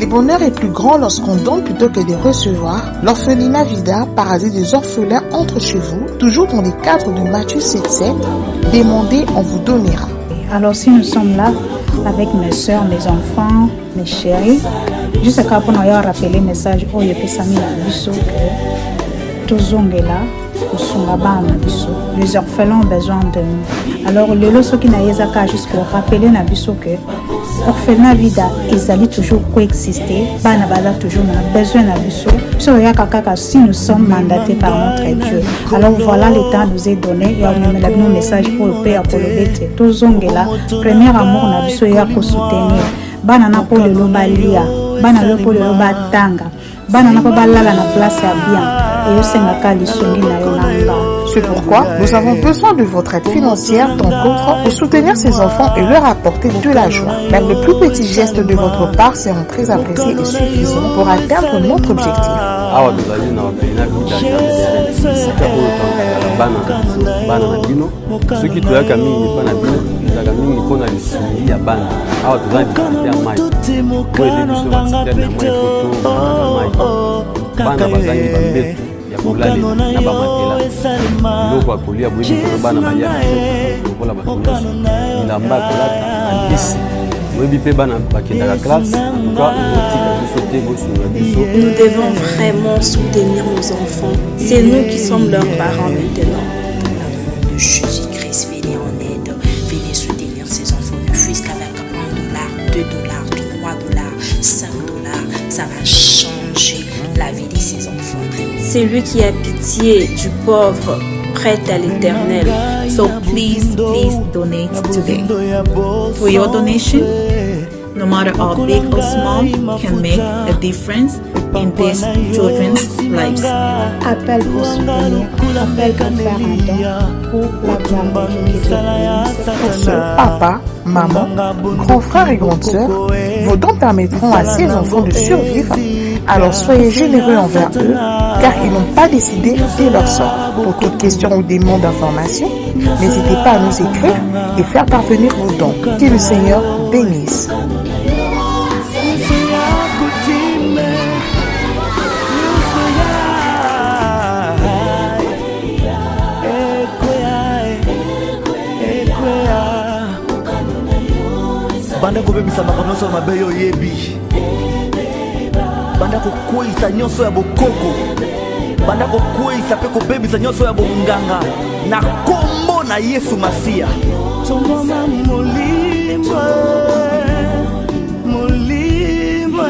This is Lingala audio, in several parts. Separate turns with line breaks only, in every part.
Le bonheur est plus grand lorsqu'on donne plutôt que de recevoir. L'orphelinat Vida, paradis des orphelins, entre chez vous, toujours dans les cadres de Matthieu 7,7. Demandez, on vous donnera.
Alors si nous sommes là avec mes soeurs, mes enfants, mes chéris, juste pour nous rappeler le message, oh il peut s'amener à biso que tous là. Les orphelins ont besoin de nous. Alors, le lot qui n'a pas juste pour rappeler que l'orphelinat Vida ils toujours coexister. Bana bala toujours besoin de si nous sommes mandatés par notre Dieu. Alors voilà, le temps nous est donné et on a un message pour le Père, pour le bête. Tous là, premier amour n'a biso ya pour soutenir. Bana na pour le loba lia, bana le pour le loba tanga, bana na pour balala na place à bien.
C'est pourquoi nous avons besoin de votre aide financière dans coffre pour soutenir ces enfants et leur apporter de la joie. Même le plus petit geste de votre part seront très appréciés et suffisants pour atteindre notre objectif.
mokano na yo esalema
Nous devons vraiment soutenir nos enfants. C'est nous qui sommes leurs parents maintenant.
Pour l'amour de Jésus-Christ, venez en aide. Venez soutenir ces enfants. Ne fût-ce qu'avec $1, $2, $3, $5. Ça va changer la vie de ces enfants.
C'est lui qui a pitié du pauvre, prêt à l'éternel.
So please donate today. For your donation, no matter how big or small, can make a difference in these children's lives.
Appel pour soutenir, appel pour faire un don pour la gloire de Jésus-Christ.
Pour ce, papa, maman, grand frère et grande sœur, vos dons permettront à ces enfants de survivre. Alors soyez généreux envers eux, car ils n'ont pas décidé de leur sort. Pour toute question ou demande d'information, n'hésitez pas à nous écrire et faire parvenir vos dons. Que le Seigneur bénisse.
Banda kobebisa makambo nyonso ya mabe yo oyebi, banda kokweyisa nyonso ya bokoko, banda kokweyisa mpe kobebisa nyonso ya bonganga na kombo na Yesu Masiya. Tongoma molimo molimo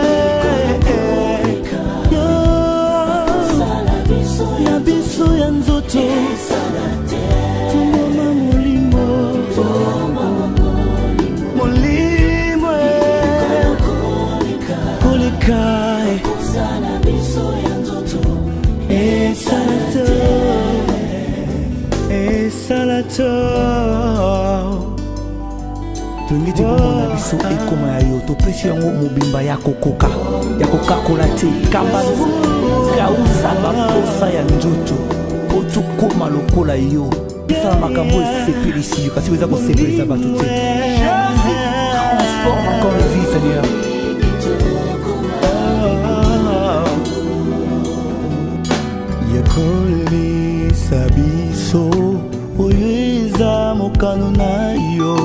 ya biso ya nzoto. Tongoma molimo molimo kolikae esalato tongeti komona biso ekoma ya yo topesi yango mobimba ya kokoka ya kokakola te kamba kausa baposa ya nzoto po tokoma lokola yo esala makambo esepelisi yo kasi eza kosepelisa bato te. Transforme encore la vie, Seigneur. Yekolisa biso oyo eza mokano na yo.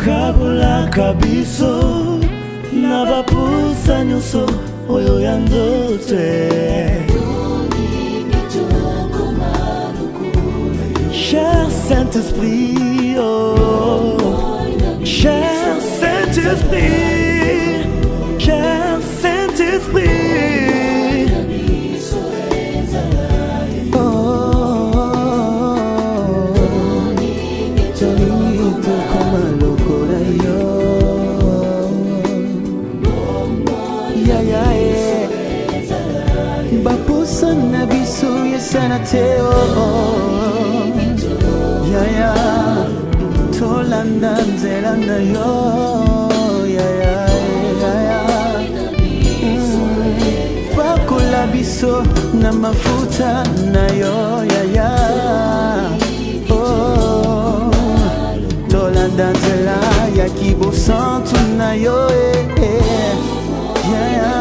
Kabulaka biso na bapusa nyonso oyo ya nzoto. Cher Saint-Esprit, oh, cher Saint-Esprit, cher Saint-Esprit, oh, Senateo Yaya Tolanda Zelanda yo Yaya Bakula biso na mafuta na yo Yaya Tolanda Zela ya kibo santu na yo Yaya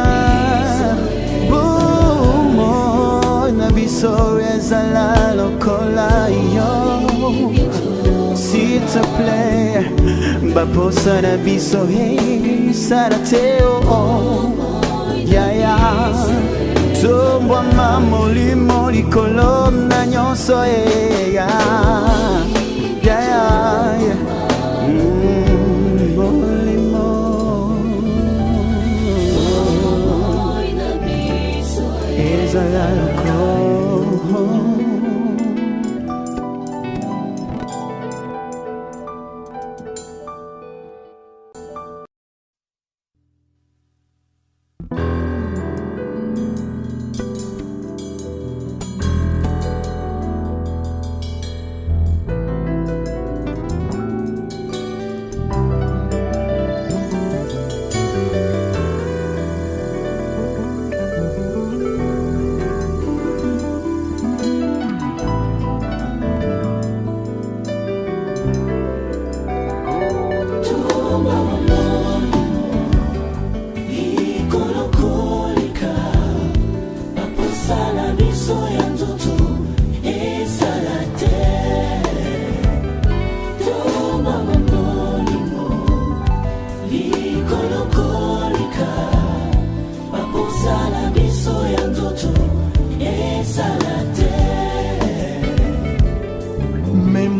Biso ezala lokola yo s'il te plaît baposa na biso sarateo yaya tombwa mamolimo likolo na nyonso ya yaya molimo ezala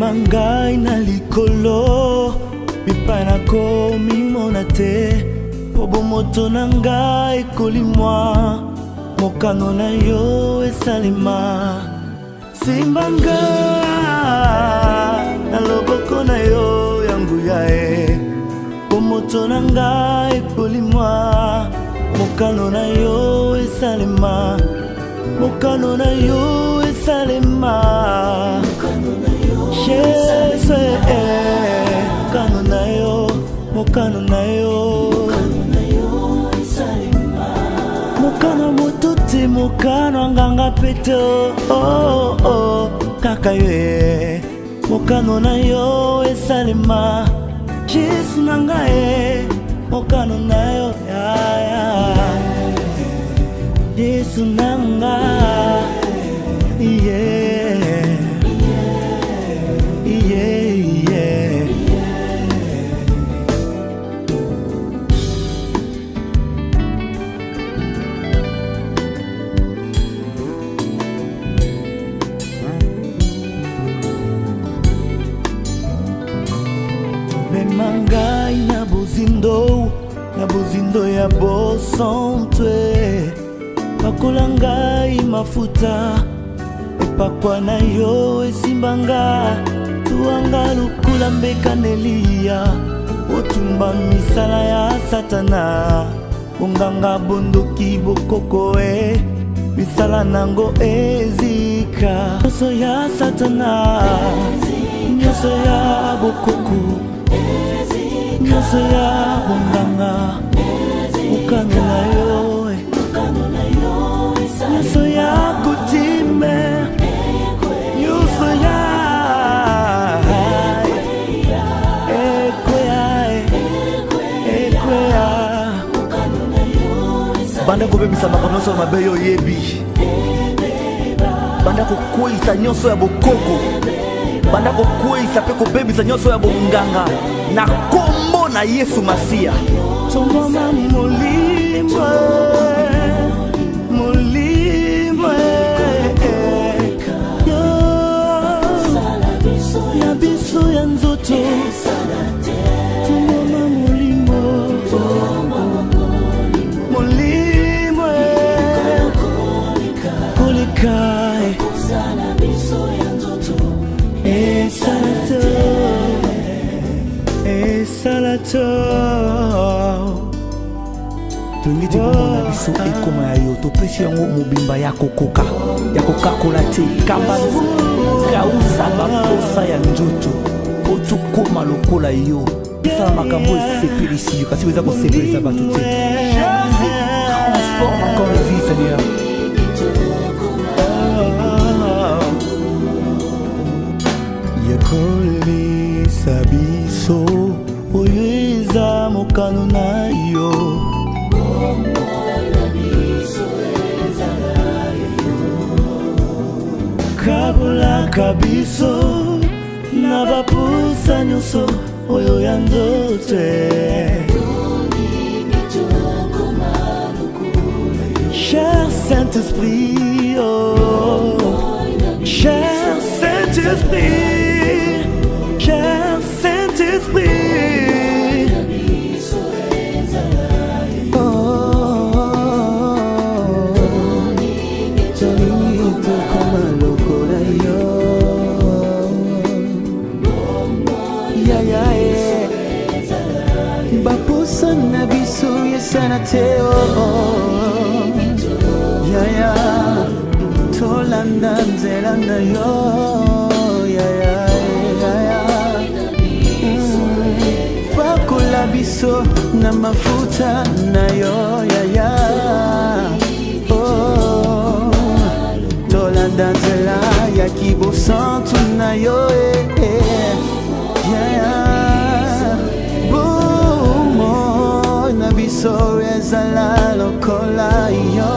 Mangai na likolo mipana ko mimona te pobo moto na ngai kolimwa mokano na yo esalema simbanga na loboko na yo yangu yae pomoto na ngai kolimwa mokano na yo esalema mokano na yo esalema Shese mokano na yo mokano na yo mokano motuti mokano nganga peto kaka ye mokano na yo esalema Jesu nanga mokano na yo Jesu nanga Mangai na bozindo ya bosantwe pakola ngai mafuta epakwa na yo esimbanga tuanga lukula mbeka nelia otumba misala ya satana onganga bondoki bokoko misala nango ezika nyonso ya satana nyonso ya bokoko nyonso ya bonganga mokano na yo nyonso ya kotime nyonso ya ekweya banda kobebisa makambo nyonso ya mabe yo oyebi banda kokweyisa nyonso ya bokoko banda kokweyisa mpe kobebisa nyonso ya bonganga na kombo na Yesu Masiya tongoma molimo na biso ya nzoto tongoma molimo koleka esalato Tolingi komona biso ekoma ya yo topesi yango mobimba ya kokoka kola te kamba kausa baposa ya nzoto po tokoma lokola yo esala makambo esepelisi yo kasi eza kosepelisa bato te. Transforme encore la vie, Seigneur. Yekolisa biso oyo eza mokano na yo. Kabulaka biso na bapusa nyonso oyo ya nzoto. Cher Saint-Esprit, oh, cher Saint-Esprit, cher Saint-Esprit, oh, Tonito como loco yo, yeah, bapusa na biso yesana teo. Yaya, tolanda nzela na yo. Yaya, pakola biso na mafuta na yo. Yaya, oh, tolanda nzela ya kibosantu na yo. Yaya, bumo na biso ezala lokola yo.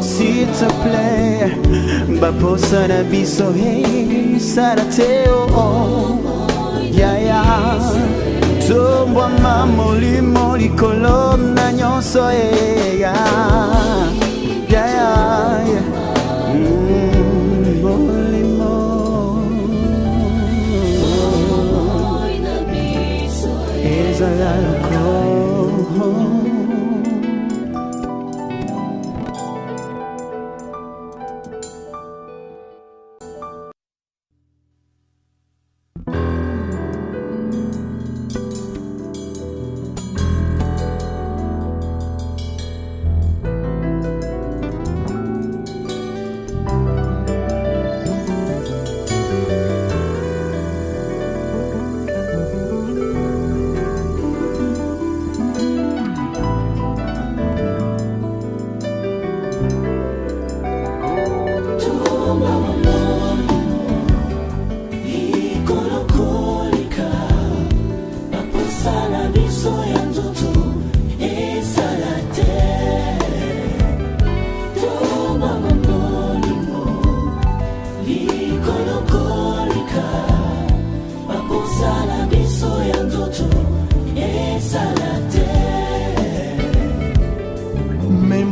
S'il te plaît, baposa na biso hey sarateo yaya tombwa mamolimo likolo na nyonso ya yaya molimo ezala lokolo.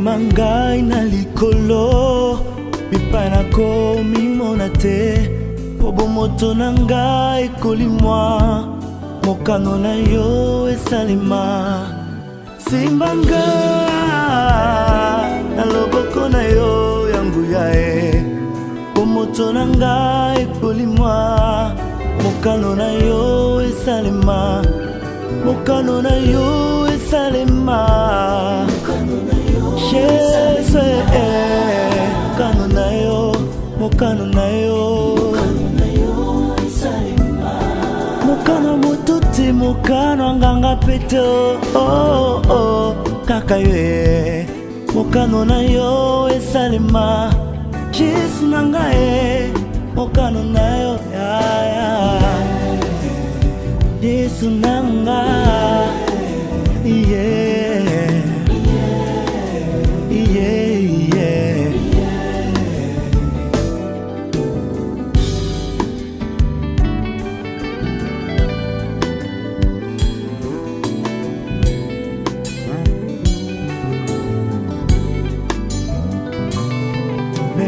Mangai na likolo mipai na komi mona te pobo moto na ngai kolimwa mokano na yo esalima simbanga na loboko na yo yangu yae pobo moto na ngai kolimwa mokano na yo esalima mokano na yo esalima Yes, mokano na yo, mokano na yo, mokano mututi, mokano nganga peto, oh oh, kaka yo, mokano na yo esalima, Jesu nanga mokano na yo, Jesu nanga, yeah.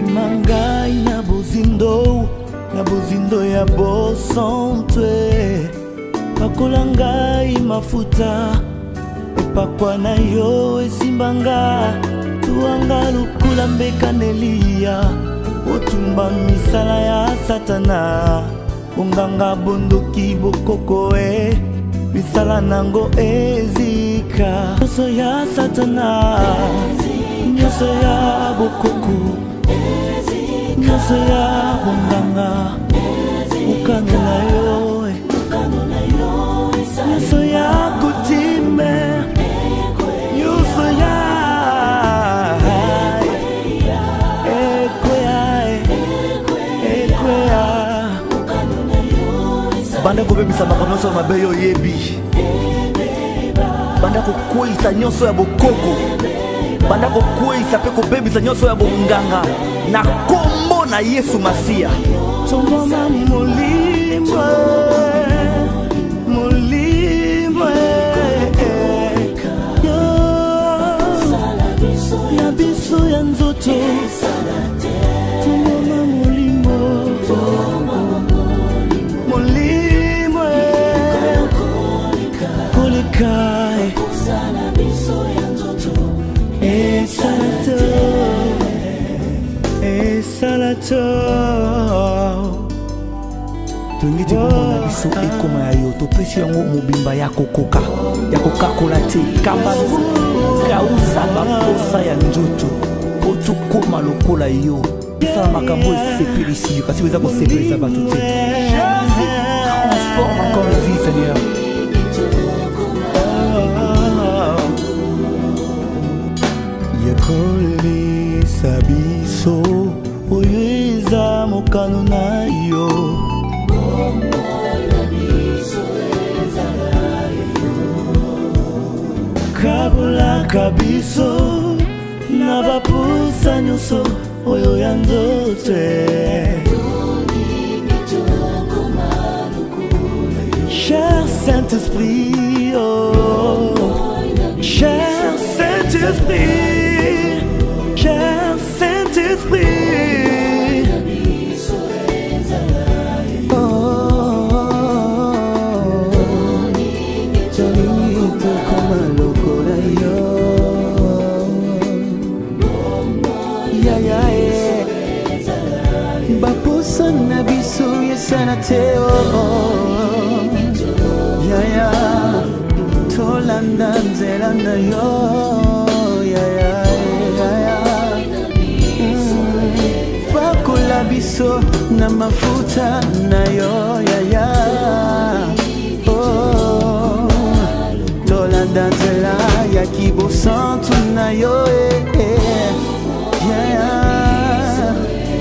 Mangai na bozindo ya bosantwe pakola ngai mafuta epakwa na yo esimbanga tuanga lukula mbeka nelia otumba misala ya satana onganga bondoki bokoko misala nango ezika. Nyonso ya satana, nyonso ya bokoko, nyonso ya bonganga, mokano na yo, nyonso ya kutime, nyonso ya banda kobebisa makambo nyonso ya mabe yo oyebi, banda kokweyisa nyonso ya bokoko, banda kokweyisa mpe kobebisa nyonso ya bonganga na kombo na Yesu Masiya. Tongoma molimo, molimo yo na biso ya nzoto. Tongoma molimo, molimo kolekae esalato tongiti komona biso ekoma ya yo topesi yango mobimba ya kokoka ya kokakola te kamba kausa baposa ya nzoto po tokoma lokola yo esala makambo esepelisi yo kasi eza kosepelisa bato te. Transforme encore la vie, Seigneur. Yekolisa biso oyo eza mokano na yo, kabulaka biso na bapusa nyonso oyo ya nzoto. Cher Saint-Esprit, oh, cher Saint-Esprit, cher Saint-Esprit, oh, tonito koma lokola yo, ya ya bapusa na biso yesana te oh. Yaya, tolanda nzela na yo, yaya, yaya, pakola biso na mafuta na yo, yaya, oh, tolanda nzela ya kibosantu na yo, yaya,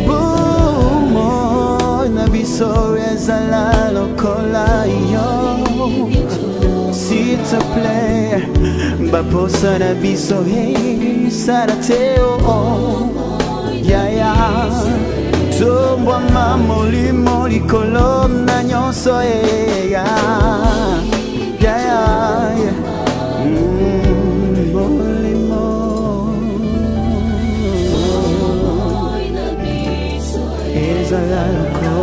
bumo na biso ezala lokola yo. S'il te plaît, baposa na biso hey sarateo ya ya tombwa molimo likolo na nyonso ya ya ya molimo ezala lokola.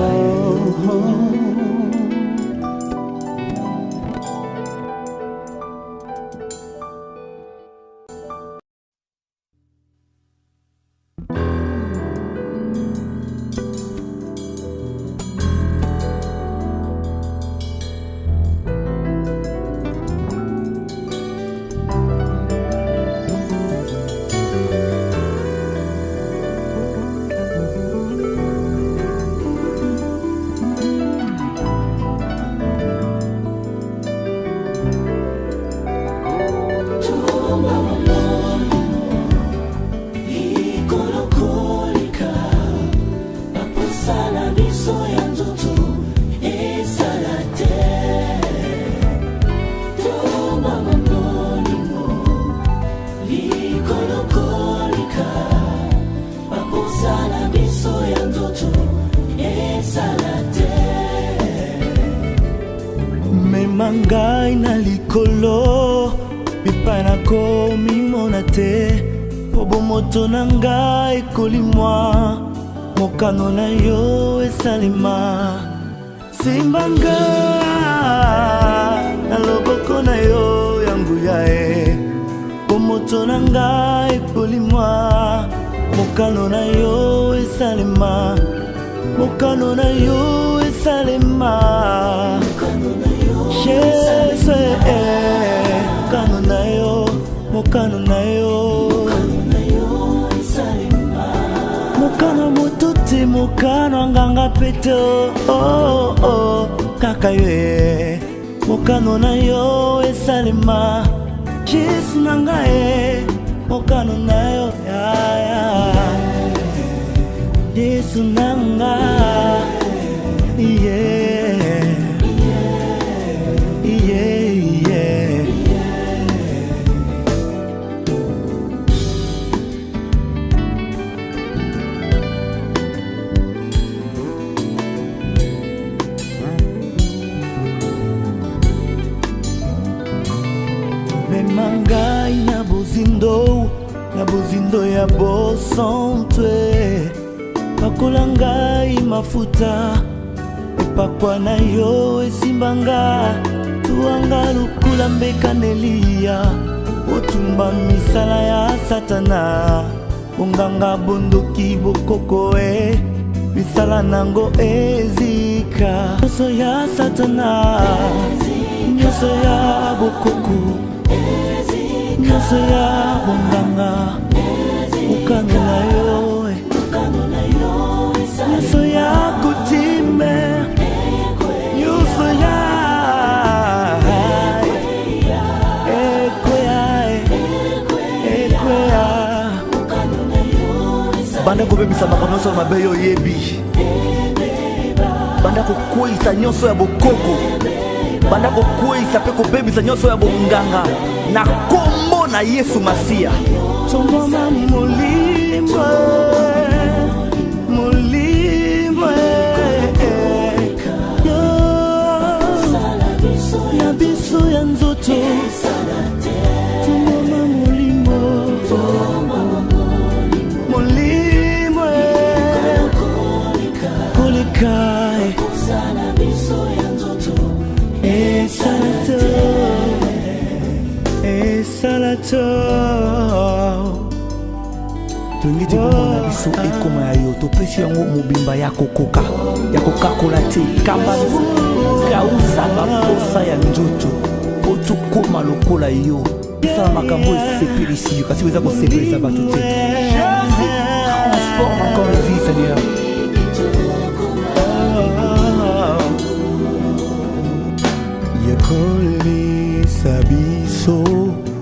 Mangai na likolo bipai na komi mona te pobo moto na ngai kolimwa mokano na yo esalima simbanga na loboko na yo yangu yae pobo moto na ngai kolimwa mokano na yo esalima mokano na yo esalima Yesu mokano na yo, mokano na yo, mokano motuti, mokano nganga peto, oh oh kaka yo mokano na yo esalema. Yesu nanga mokano na yo Yesu nanga yeah yeah yeah. Memangai na bozindo ya bosantwe, pakolangai mafuta epakwa na yo esimbanga, tuanga lukula mbekanelia otumba misala ya satana, bonganga bondoki bokoko misala nango ezika, nyonso ya satana, nyonso ya bokoko, nyonso ya bonganga, mokano na yo nyonso ya kutime, nyonso ya ekweya banda kobebisa makambo nyonso ya mabe yo yebi, banda kokweyisa nyonso ya bokoko, banda kokweyisa mpe kobebisa nyonso ya bonganga na kombo na Yesu Masiya. Tombama molimo molimo na biso ya nzoto, tombama molimo molimo koleka esalato tongiti komona biso ekoma ya yo, topesi yango mobimba ya kokoka, ya kokakola te, kamba kausa baposa ya nzoto po tokoma lokola yo, osala makambo esepelisi yo kasi eza kosepelisa bato te. Transforme encore la vie, Seigneur. Yekolisa biso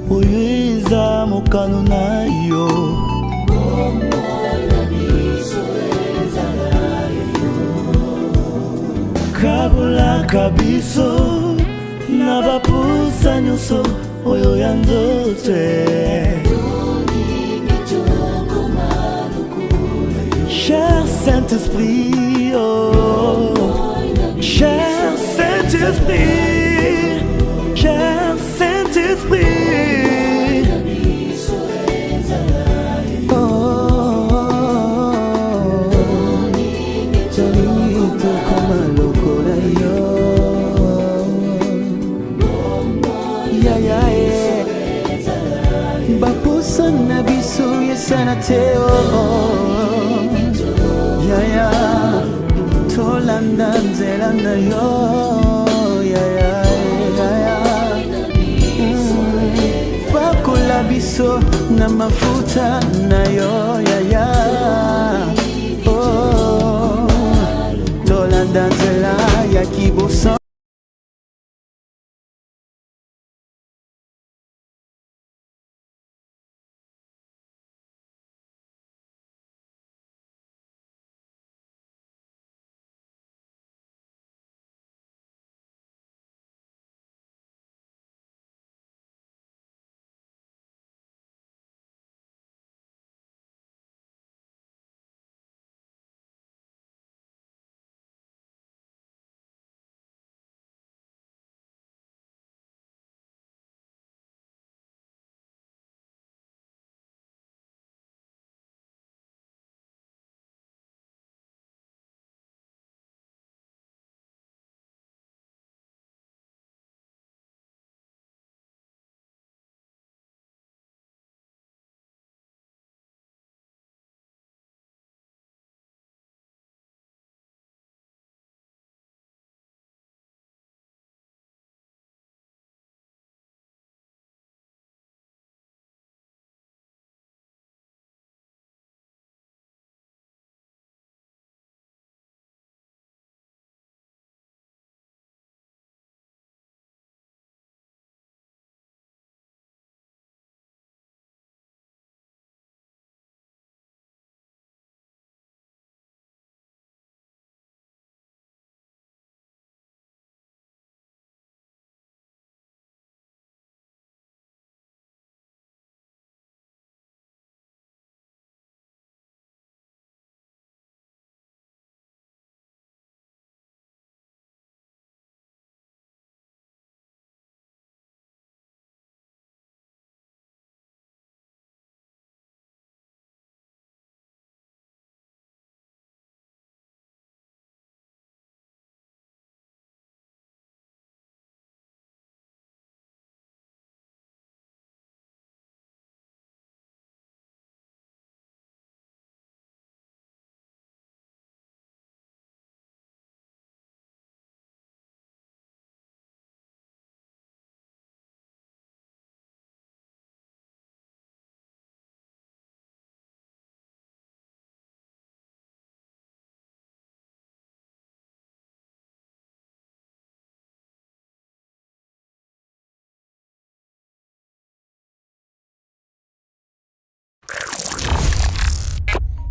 oyo eza mokano na yo, kabolaka biso na bapusa nyonso oyo ya nzoto. Cher Saint-Esprit, oh cher Saint-Esprit, cher Saint-Esprit, baposa na biso yesana te yaya tolanda nzela na yo yaya bakola biso na mafuta na yo yaya tolanda nzela ya kibosa.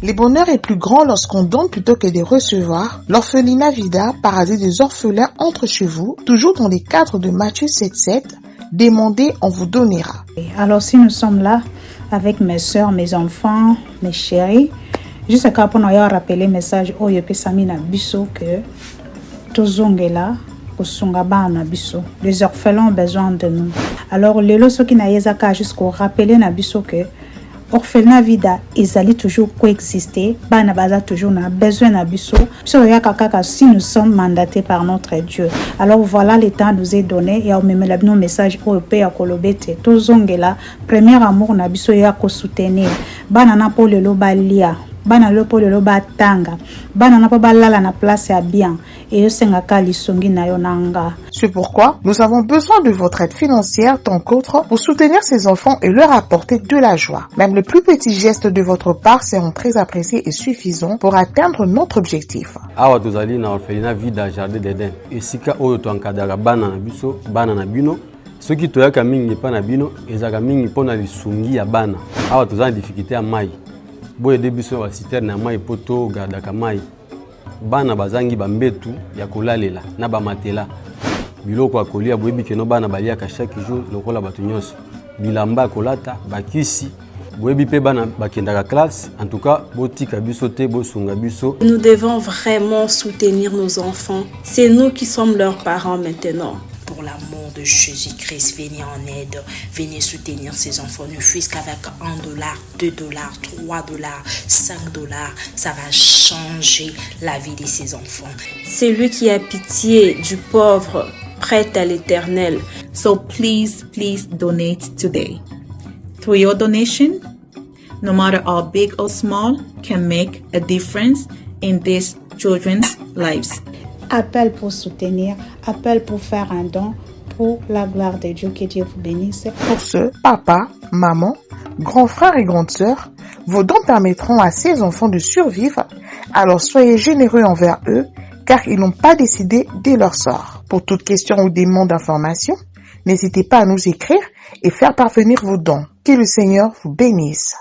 Le bonheur est plus grand lorsqu'on donne plutôt que de recevoir. L'orphelinat Vida, paradis des orphelins, entre chez vous, toujours dans les cadres de Matthieu 7,7. Demandez, on vous donnera.
Alors si nous sommes là avec mes soeurs, mes enfants, mes chéris, juste pour nous rappeler le message au Yopesami na biso que tozongela kosunga bana biso. Les orphelins ont besoin de nous. Alors les loso qui na yezaka jusqu'au rappeler na biso que orphelinat Vida ezali toujours coexister, bana baza toujours na besoin na biso. Si nous sommes mandatés par notre Dieu. Alors voilà, le temps nous est donné et on met nos messages au pays à kolobete. Tozongela premier amour na biso ya ko soutenir. Bana na po lelo balia. Bana lopo lelo batanga. Bana na po balala na place ya bien. Et sengaka lisongi na yo nanga.
C'est pourquoi nous avons besoin de votre aide financière tant qu'autre pour soutenir ces enfants et leur apporter de la joie. Même le plus petit geste de votre part seront très appréciés et suffisants pour atteindre notre objectif.
Awa tozali na orphelinat Vida Jardin d'Eden. Esika oyo to encadrera bana na biso, bana na bino. Soki toyaka mingi pa na bino, ezaka mingi pona lisungi ya bana. Awa tozali difficulté ya mai. Boye de biso wa citerne na mai poto gardaka mai. Bana bazangi bambetu ya kolalela na bamatela. Biloko ya kolia boyebi keno bana baliaka chaque jour lokola bato nyonso. Bilamba kolata bakisi boyebi pe bana bakendaka classe. En tout cas, botika biso te bosunga biso.
Nous devons vraiment soutenir nos enfants. C'est nous qui sommes leurs parents maintenant.
Pour l'amour de Jésus-Christ, venez en aide, venez soutenir ces enfants, ne fût-ce qu'avec $1, $2, $3, $5, ça va changer la vie de ces enfants.
Celui qui a pitié du pauvre prête à l'Éternel.
So please donate today. Through your donation, no matter how big or small, can make a difference in these children's lives.
Appel pour soutenir, appel pour faire un don pour la gloire de Dieu. Que Dieu vous bénisse.
Pour ce, papa, maman, grands frères et grandes sœurs, vos dons permettront à ces enfants de survivre. Alors soyez généreux envers eux, car ils n'ont pas décidé de leur sort. Pour toute question ou demande d'information, n'hésitez pas à nous écrire et faire parvenir vos dons. Que le Seigneur vous bénisse.